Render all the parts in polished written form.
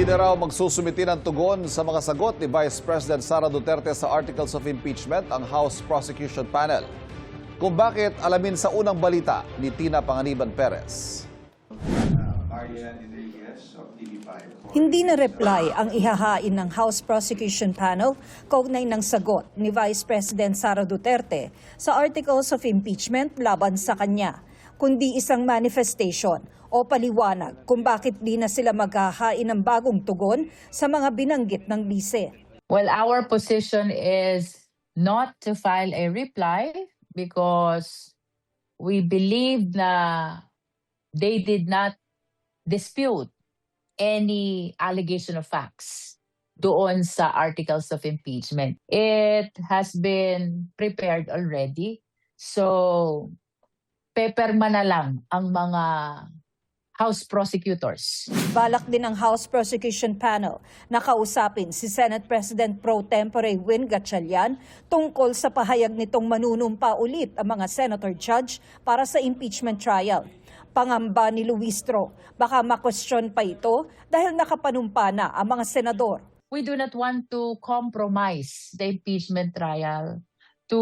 Hindi na raw magsusumiti ng tugon sa mga sagot ni Vice President Sara Duterte sa Articles of Impeachment ang House Prosecution Panel. Kung bakit, alamin sa unang balita ni Tina Panganiban Perez. Hindi na reply ang ihahain ng House Prosecution Panel kaugnay ng sagot ni Vice President Sara Duterte sa Articles of Impeachment laban sa kanya, kundi isang manifestation o paliwanag kung bakit di na sila maghahain ng bagong tugon sa mga binanggit ng bise. Well, our position is not to file a reply because we believe na they did not dispute any allegation of facts doon sa Articles of Impeachment. It has been prepared already. So, peperma na lang ang mga House prosecutors. Balak din ng House Prosecution Panel na kausapin si Senate President Pro Tempore Win Gatchalian tungkol sa pahayag nitong manunumpa ulit ang mga senator judge para sa impeachment trial. Pangamba ni Luistro, baka makwestiyon pa ito dahil nakapanumpa na ang mga senador. We do not want to compromise the impeachment trial to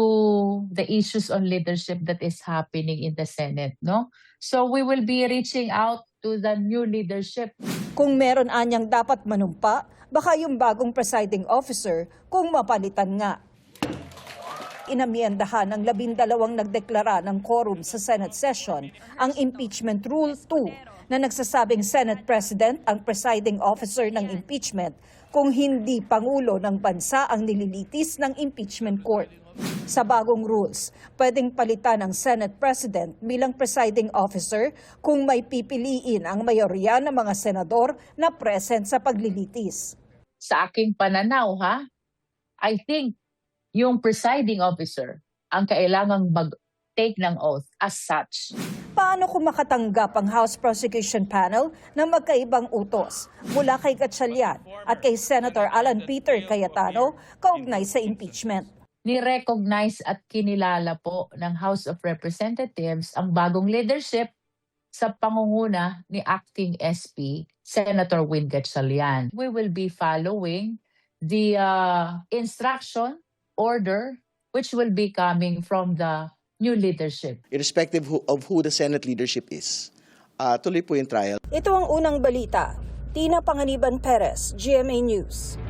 the issues on leadership that is happening in the Senate, no? So we will be reaching out to the new leadership. Kung meron anyang dapat manumpa, baka yung bagong presiding officer kung mapalitan nga. Inamyendahan ng 12 nagdeklara ng quorum sa Senate session ang Impeachment Rule 2 na nagsasabing Senate President ang presiding officer ng impeachment kung hindi Pangulo ng bansa ang nililitis ng impeachment court. Sa bagong rules, pwedeng palitan ang Senate President bilang presiding officer kung may pipiliin ang mayorya ng mga senador na present sa paglilitis. Sa aking pananaw, I think yung presiding officer ang kailangang mag-take ng oath as such. Paano kung makatanggap ang House Prosecution Panel ng magkaibang utos mula kay Gatchalian at kay Senator Alan Peter Cayetano kaugnay sa impeachment? Ni-recognize at kinilala po ng House of Representatives ang bagong leadership sa pangunguna ni Acting SP, Senator Win Gatchalian. We will be following the instruction order which will be coming from the new leadership. Irrespective of who the Senate leadership is, tuloy po yung trial. Ito ang unang balita. Tina Panganiban Perez, GMA News.